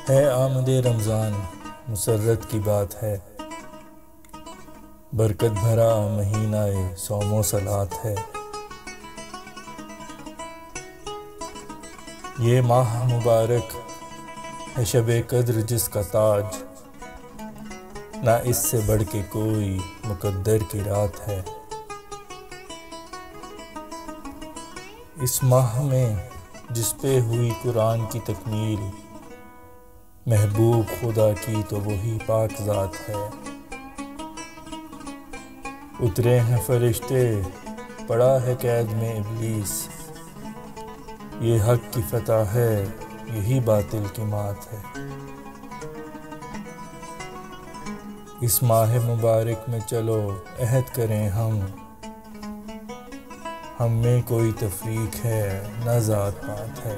है आमदे रमज़ान मुसर्रत की बात है। बरकत भरा महीना सौमो सलात है। ये माह मुबारक है शबे कद्र जिसका ताज, ना इससे बढ़ के कोई मुकद्दर की रात है। इस माह में जिस पे हुई कुरान की तकमील, महबूब खुदा की तो वही पाक ज़ात है। उतरे हैं फरिश्ते, पड़ा है कैद में इब्लीस, ये हक की फतह है, यही बातिल की मात है। इस माह मुबारक में चलो अहद करें हम में कोई तफरीक है न ज़ात पात है।